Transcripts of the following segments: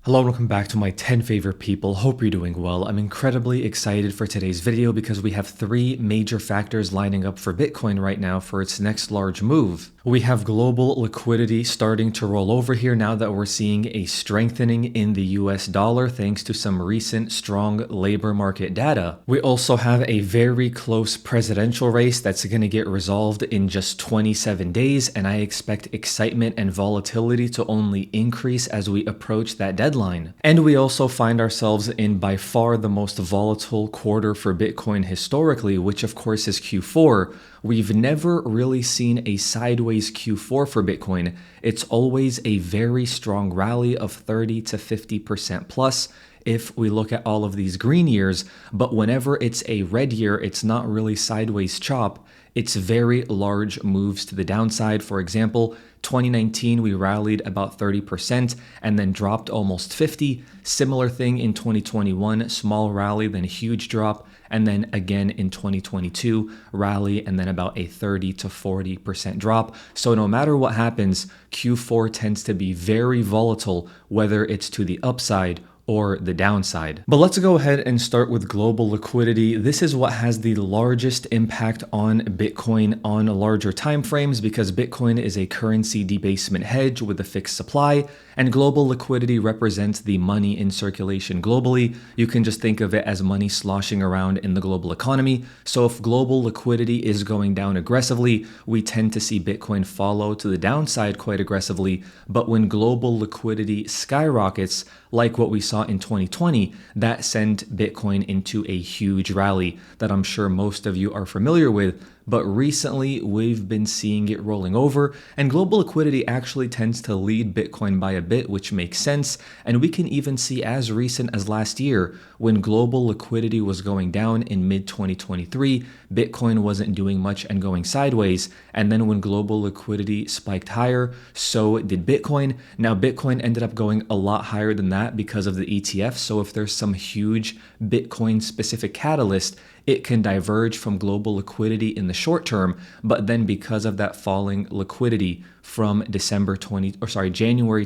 Hello and welcome back to my 10 favorite people. Hope you're doing well. I'm incredibly excited for today's video because we have three major factors lining up for Bitcoin right now for its next large move. We have global liquidity starting to roll over here now that we're seeing a strengthening in the US dollar thanks to some recent strong labor market data. We also have a very close presidential race that's going to get resolved in just 27 days, and I expect excitement and volatility to only increase as we approach that deadline. And we also find ourselves in by far the most volatile quarter for Bitcoin historically, which of course is Q4. We've never really seen a sideways Q4 for Bitcoin. It's always a very strong rally of 30 to 50% plus if we look at all of these green years, but whenever it's a red year, it's not really sideways chop. It's very large moves to the downside. For example, 2019, we rallied about 30% and then dropped almost 50. Similar thing in 2021, small rally, then huge drop. And then again in 2022, rally, and then about a 30 to 40% drop. So no matter what happens, Q4 tends to be very volatile, whether it's to the upside or the downside. But let's go ahead and start with global liquidity. This is what has the largest impact on Bitcoin on larger time frames because Bitcoin is a currency debasement hedge with a fixed supply, and global liquidity represents the money in circulation globally. You can just think of it as money sloshing around in the global economy. So if global liquidity is going down aggressively, we tend to see Bitcoin follow to the downside quite aggressively. But when global liquidity skyrockets, like what we saw in 2020, that sent Bitcoin into a huge rally that I'm sure most of you are familiar with. But recently, we've been seeing it rolling over, and global liquidity actually tends to lead Bitcoin by a bit, which makes sense. And we can even see as recent as last year, when global liquidity was going down in mid-2023, Bitcoin wasn't doing much and going sideways. And then when global liquidity spiked higher, so did Bitcoin. Now, Bitcoin ended up going a lot higher than that because of the ETF. So if there's some huge Bitcoin-specific catalyst, it can diverge from global liquidity in the short term, but then because of that falling liquidity from January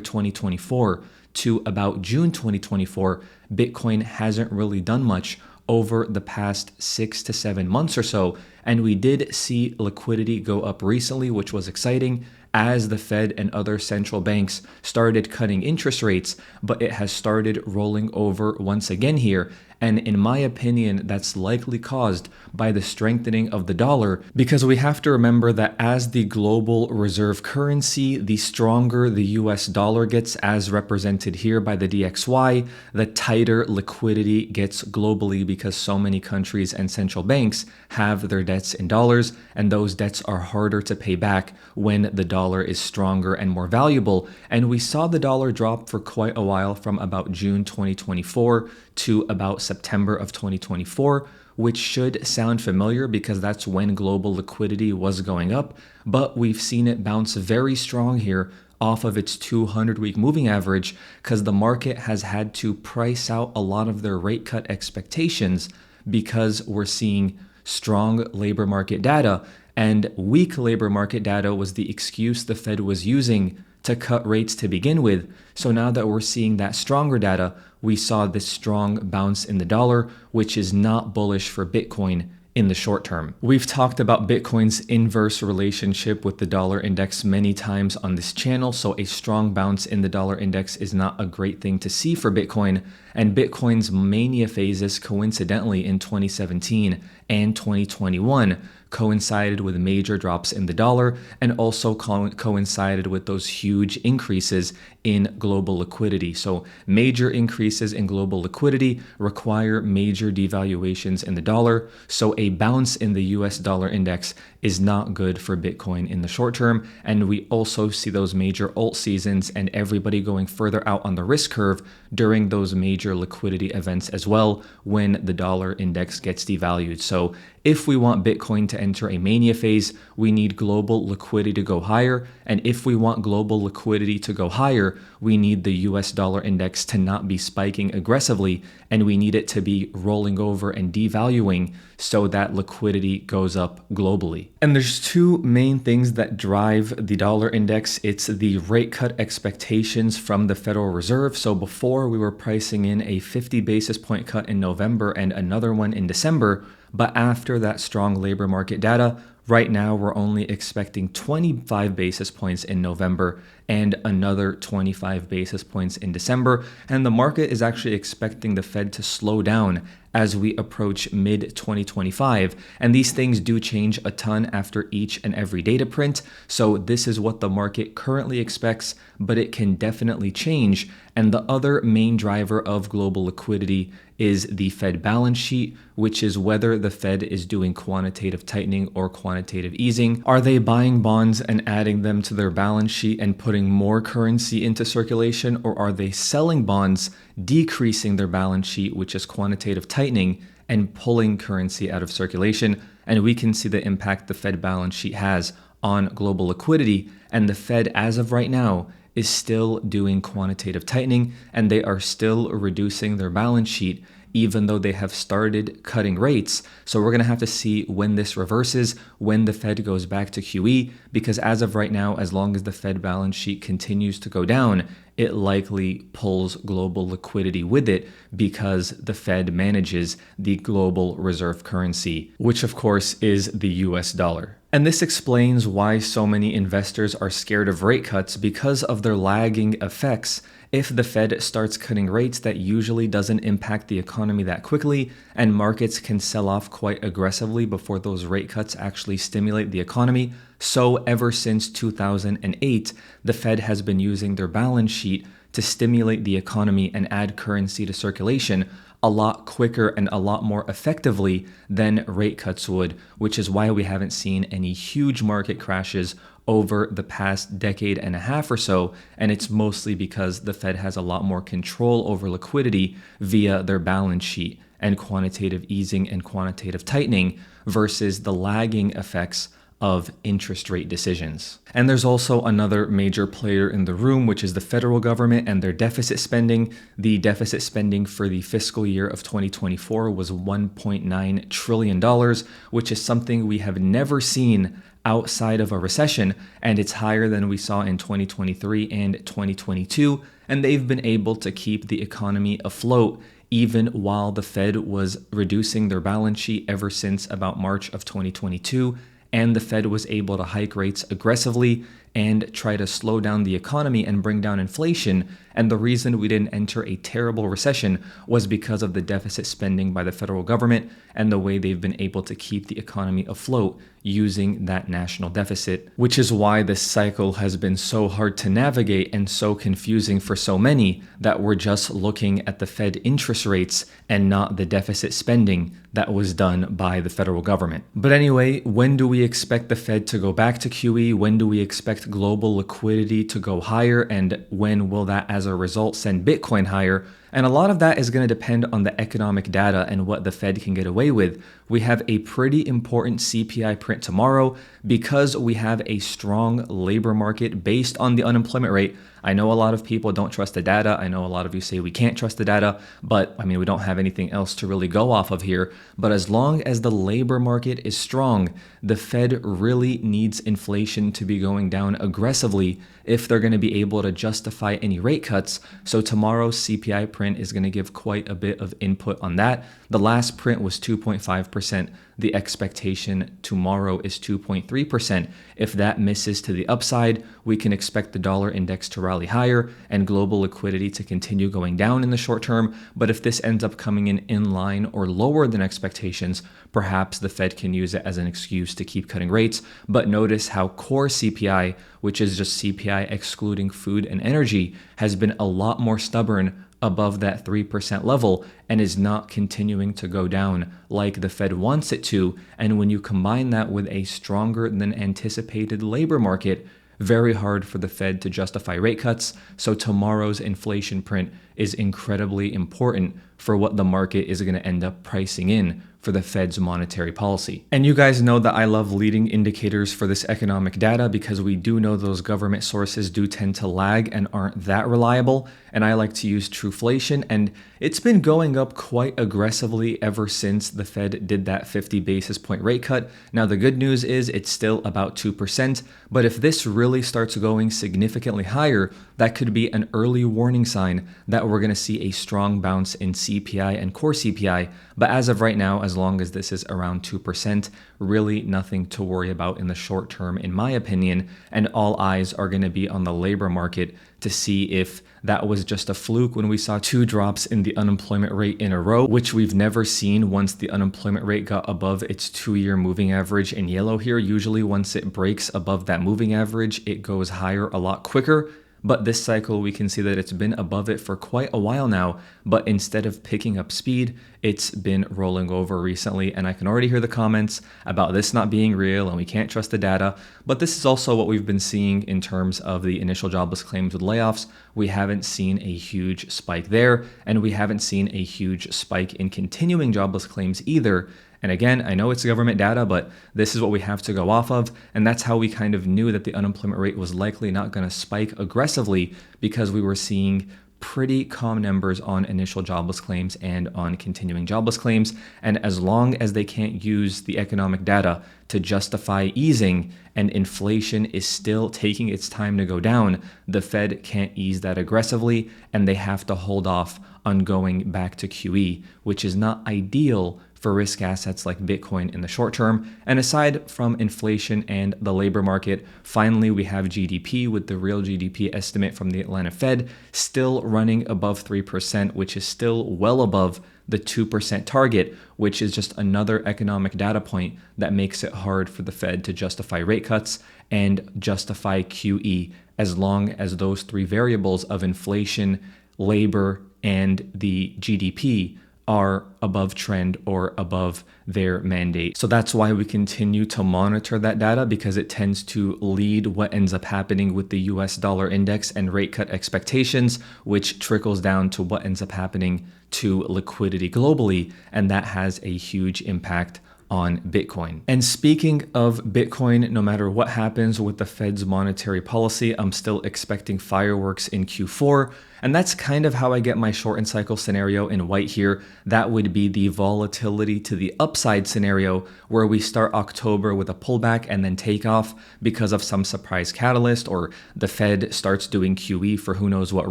2024 to about June 2024, Bitcoin hasn't really done much over the past 6 to 7 months or so. And we did see liquidity go up recently, which was exciting as the Fed and other central banks started cutting interest rates, but it has started rolling over once again here. And in my opinion, that's likely caused by the strengthening of the dollar, because we have to remember that as the global reserve currency, the stronger the US dollar gets, as represented here by the DXY, the tighter liquidity gets globally because so many countries and central banks have their debts in dollars, and those debts are harder to pay back when the dollar is stronger and more valuable. And we saw the dollar drop for quite a while from about June 2024 to about September of 2024, which should sound familiar because that's when global liquidity was going up. But we've seen it bounce very strong here off of its 200-week moving average because the market has had to price out a lot of their rate cut expectations because we're seeing strong labor market data, and weak labor market data was the excuse the Fed was using to cut rates to begin with. So now that we're seeing that stronger data, we saw this strong bounce in the dollar, which is not bullish for Bitcoin in the short term. We've talked about Bitcoin's inverse relationship with the dollar index many times on this channel, so a strong bounce in the dollar index is not a great thing to see for Bitcoin. And Bitcoin's mania phases, coincidentally in 2017 and 2021, coincided with major drops in the dollar and also coincided with those huge increases in global liquidity. So major increases in global liquidity require major devaluations in the dollar. So a bounce in the US dollar index is not good for Bitcoin in the short term. And we also see those major alt seasons and everybody going further out on the risk curve during those major liquidity events as well when the dollar index gets devalued. So if we want Bitcoin to enter a mania phase, we need global liquidity to go higher. And if we want global liquidity to go higher, we need the US dollar index to not be spiking aggressively, and we need it to be rolling over and devaluing so that liquidity goes up globally. And there's two main things that drive the dollar index. It's the rate cut expectations from the Federal Reserve. So before, we were pricing in a 50 basis point cut in November and another one in December. But after that strong labor market data, right now we're only expecting 25 basis points in November and another 25 basis points in December. And the market is actually expecting the Fed to slow down as we approach mid-2025. And these things do change a ton after each and every data print. So this is what the market currently expects, but it can definitely change. And the other main driver of global liquidity is the Fed balance sheet, which is whether the Fed is doing quantitative tightening or quantitative easing. Are they buying bonds and adding them to their balance sheet and putting more currency into circulation, or are they selling bonds, decreasing their balance sheet, which is quantitative tightening, and pulling currency out of circulation? And we can see the impact the Fed balance sheet has on global liquidity. And the Fed, as of right now, is still doing quantitative tightening, and they are still reducing their balance sheet, even though they have started cutting rates. So we're going to have to see when this reverses, when the Fed goes back to QE, because as of right now, as long as the Fed balance sheet continues to go down, it likely pulls global liquidity with it, because the Fed manages the global reserve currency, which of course is the US dollar. And this explains why so many investors are scared of rate cuts, because of their lagging effects. If the Fed starts cutting rates, that usually doesn't impact the economy that quickly, and markets can sell off quite aggressively before those rate cuts actually stimulate the economy. So ever since 2008, the Fed has been using their balance sheet to stimulate the economy and add currency to circulation a lot quicker and a lot more effectively than rate cuts would, which is why we haven't seen any huge market crashes over the past decade and a half or so. And it's mostly because the Fed has a lot more control over liquidity via their balance sheet and quantitative easing and quantitative tightening versus the lagging effects of interest rate decisions. And there's also another major player in the room, which is the federal government and their deficit spending. The deficit spending for the fiscal year of 2024 was $1.9 trillion, which is something we have never seen outside of a recession, and it's higher than we saw in 2023 and 2022. And they've been able to keep the economy afloat even while the Fed was reducing their balance sheet ever since about March of 2022. And the Fed was able to hike rates aggressively and try to slow down the economy and bring down inflation. And the reason we didn't enter a terrible recession was because of the deficit spending by the federal government and the way they've been able to keep the economy afloat using that national deficit, which is why this cycle has been so hard to navigate and so confusing for so many, that we're just looking at the Fed interest rates and not the deficit spending that was done by the federal government. But anyway, when do we expect the Fed to go back to QE? When do we expect global liquidity to go higher? And when will that, as a result, send Bitcoin higher? And a lot of that is going to depend on the economic data and what the Fed can get away with. We have a pretty important CPI print tomorrow because we have a strong labor market based on the unemployment rate. I know a lot of people don't trust the data. I know a lot of you say we can't trust the data, but I mean, we don't have anything else to really go off of here. But as long as the labor market is strong, the Fed really needs inflation to be going down aggressively if they're going to be able to justify any rate cuts. So tomorrow's CPI print is going to give quite a bit of input on that. The last print was 2.5%. The expectation tomorrow is 2.3%. If that misses to the upside, we can expect the dollar index to rally higher and global liquidity to continue going down in the short term. But if this ends up coming in line or lower than expectations, perhaps the Fed can use it as an excuse to keep cutting rates. But notice how core CPI, which is just CPI excluding food and energy, has been a lot more stubborn above that 3% level and is not continuing to go down like the Fed wants it to. And when you combine that with a stronger than anticipated labor market, very hard for the Fed to justify rate cuts. So tomorrow's inflation print is incredibly important for what the market is going to end up pricing in for the Fed's monetary policy. And you guys know that I love leading indicators for this economic data because we do know those government sources do tend to lag and aren't that reliable. And I like to use Trueflation, and it's been going up quite aggressively ever since the Fed did that 50 basis point rate cut. Now, the good news is it's still about 2%, but if this really starts going significantly higher, that could be an early warning sign that we're going to see a strong bounce in CPI and core CPI. But as of right now, as long as this is around 2%, really nothing to worry about in the short term, in my opinion. And all eyes are going to be on the labor market to see if that was just a fluke when we saw 2 drops in the unemployment rate in a row, which we've never seen once the unemployment rate got above its 2-year moving average in yellow here. Usually once it breaks above that moving average, it goes higher a lot quicker. But this cycle, we can see that it's been above it for quite a while now, but instead of picking up speed, it's been rolling over recently. And I can already hear the comments about this not being real and we can't trust the data. But this is also what we've been seeing in terms of the initial jobless claims with layoffs. We haven't seen a huge spike there, and we haven't seen a huge spike in continuing jobless claims either. And again, I know it's government data, but this is what we have to go off of. And that's how we kind of knew that the unemployment rate was likely not going to spike aggressively, because we were seeing pretty calm numbers on initial jobless claims and on continuing jobless claims. And as long as they can't use the economic data to justify easing and inflation is still taking its time to go down, the Fed can't ease that aggressively, and they have to hold off on going back to QE, which is not ideal for risk assets like Bitcoin in the short term. And aside from inflation and the labor market, finally we have GDP, with the real GDP estimate from the Atlanta Fed still running above 3%, which is still well above the 2% target, which is just another economic data point that makes it hard for the Fed to justify rate cuts and justify QE, as long as those 3 variables of inflation, labor, and the GDP are above trend or above their mandate. So that's why we continue to monitor that data, because it tends to lead what ends up happening with the US dollar index and rate cut expectations, which trickles down to what ends up happening to liquidity globally. And that has a huge impact on Bitcoin. And speaking of Bitcoin, no matter what happens with the Fed's monetary policy, I'm still expecting fireworks in Q4. And that's kind of how I get my shortened cycle scenario in white here. That would be the volatility to the upside scenario, where we start October with a pullback and then take off because of some surprise catalyst, or the Fed starts doing QE for who knows what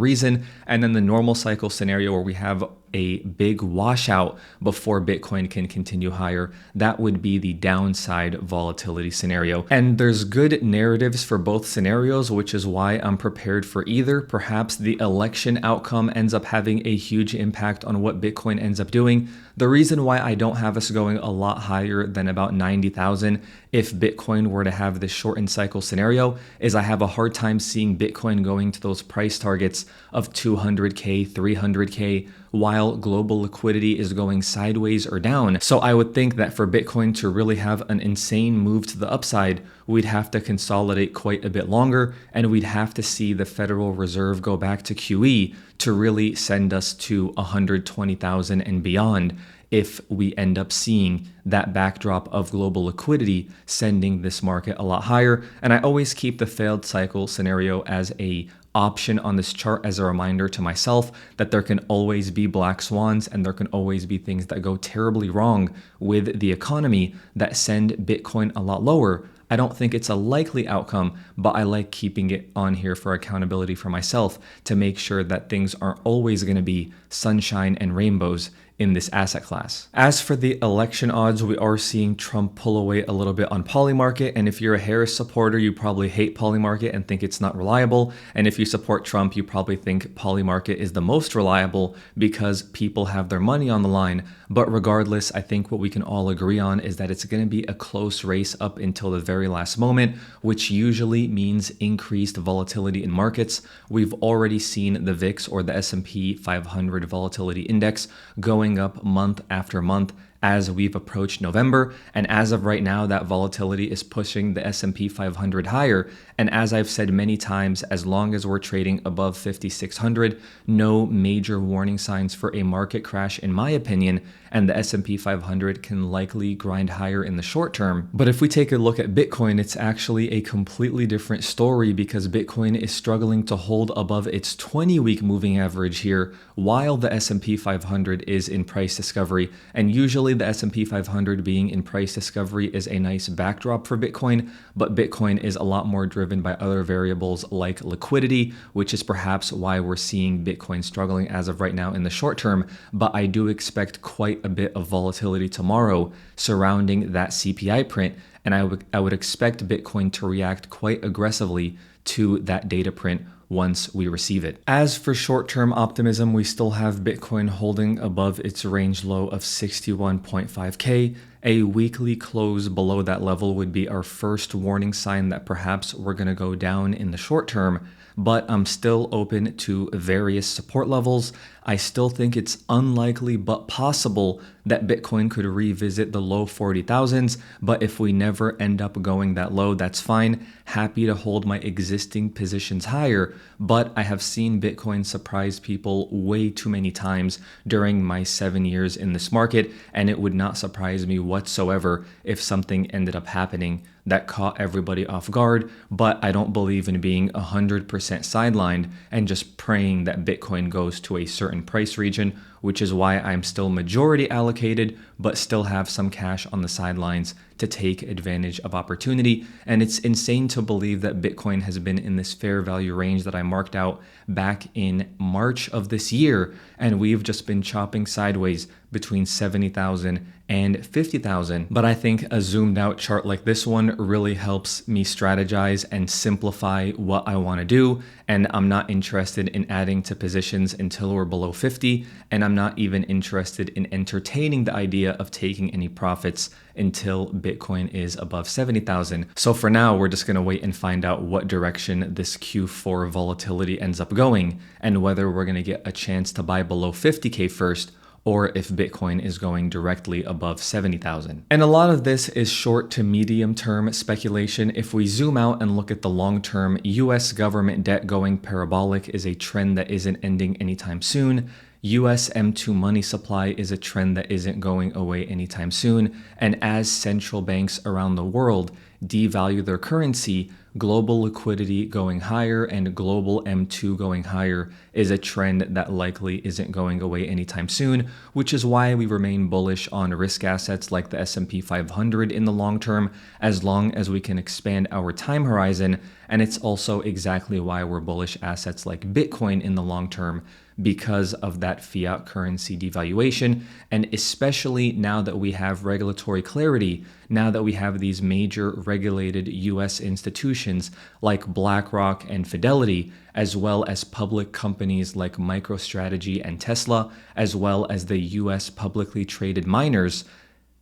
reason. And then the normal cycle scenario, where we have a big washout before Bitcoin can continue higher. That would be the downside volatility scenario. And there's good narratives for both scenarios, which is why I'm prepared for either. Perhaps the election outcome ends up having a huge impact on what Bitcoin ends up doing. The reason why I don't have us going a lot higher than about 90,000 if Bitcoin were to have this shortened cycle scenario is I have a hard time seeing Bitcoin going to those price targets of 200K, 300K, while global liquidity is going sideways or down. So I would think that for Bitcoin to really have an insane move to the upside, we'd have to consolidate quite a bit longer, and we'd have to see the Federal Reserve go back to QE to really send us to 120,000 and beyond, if we end up seeing that backdrop of global liquidity sending this market a lot higher. And I always keep the failed cycle scenario as a option on this chart as a reminder to myself that there can always be black swans, and there can always be things that go terribly wrong with the economy that send Bitcoin a lot lower. I don't think it's a likely outcome, but I like keeping it on here for accountability for myself to make sure that things aren't always going to be sunshine and rainbows in this asset class. As for the election odds, we are seeing Trump pull away a little bit on Polymarket. And if you're a Harris supporter, you probably hate Polymarket and think it's not reliable. And if you support Trump, you probably think Polymarket is the most reliable because people have their money on the line. But regardless, I think what we can all agree on is that it's going to be a close race up until the very last moment, which usually means increased volatility in markets. We've already seen the VIX, or the S&P 500 volatility index, going up month after month as we've approached November. And as of right now, that volatility is pushing the S&P 500 higher. And as I've said many times, as long as we're trading above 5,600, no major warning signs for a market crash, in my opinion, and the S&P 500 can likely grind higher in the short term. But if we take a look at Bitcoin, it's actually a completely different story, because Bitcoin is struggling to hold above its 20-week moving average here, while the S&P 500 is in price discovery. And usually the S&P 500 being in price discovery is a nice backdrop for Bitcoin, but Bitcoin is a lot more driven by other variables like liquidity, which is perhaps why we're seeing Bitcoin struggling as of right now in the short term. But I do expect quite a bit of volatility tomorrow surrounding that CPI print, and I would expect Bitcoin to react quite aggressively to that data print once we receive it. As for short-term optimism, we still have Bitcoin holding above its range low of 61.5K. A weekly close below that level would be our first warning sign that perhaps we're going to go down in the short term, but I'm still open to various support levels. I still think it's unlikely but possible that Bitcoin could revisit the low 40,000s, but if we never end up going that low, that's fine. Happy to hold my existing positions higher, but I have seen Bitcoin surprise people way too many times during my 7 years in this market, and it would not surprise me whatsoever if something ended up happening that caught everybody off guard. But I don't believe in being 100% sidelined and just praying that Bitcoin goes to a certain price region, which is why I'm still majority allocated, but still have some cash on the sidelines to take advantage of opportunity. And it's insane to believe that Bitcoin has been in this fair value range that I marked out back in March of this year, and we've just been chopping sideways between 70,000 and 50,000. But I think a zoomed out chart like this one really helps me strategize and simplify what I want to do. And I'm not interested in adding to positions until we're below 50. And I'm not even interested in entertaining the idea of taking any profits until Bitcoin is above 70,000. So for now, we're just going to wait and find out what direction this Q4 volatility ends up going, and whether we're going to get a chance to buy below 50K first, or if Bitcoin is going directly above 70,000. And a lot of this is short to medium term speculation. If we zoom out and look at the long term, US government debt going parabolic is a trend that isn't ending anytime soon. US M2 money supply is a trend that isn't going away anytime soon. And as central banks around the world devalue their currency, global liquidity going higher and global M2 going higher is a trend that likely isn't going away anytime soon, which is why we remain bullish on risk assets like the S&P 500 in the long term, as long as we can expand our time horizon. And it's also exactly why we're bullish assets like Bitcoin in the long term, because of that fiat currency devaluation. And especially now that we have regulatory clarity, now that we have these major regulated US institutions like BlackRock and Fidelity, as well as public companies like MicroStrategy and Tesla, as well as the US publicly traded miners,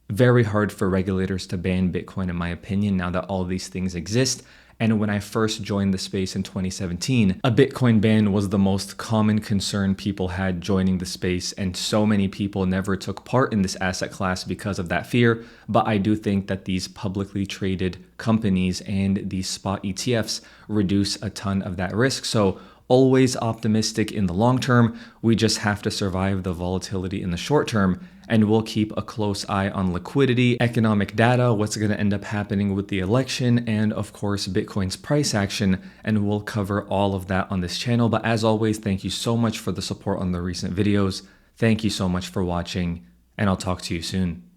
very hard for regulators to ban Bitcoin, in my opinion, now that all these things exist. And when I first joined the space in 2017, a Bitcoin ban was the most common concern people had joining the space, and so many people never took part in this asset class because of that fear. But I do think that these publicly traded companies and these spot ETFs reduce a ton of that risk. So always optimistic in the long term. We just have to survive the volatility in the short term, and we'll keep a close eye on liquidity, economic data, what's going to end up happening with the election, and of course Bitcoin's price action, and we'll cover all of that on this channel. But as always, thank you so much for the support on the recent videos. Thank you so much for watching, and I'll talk to you soon.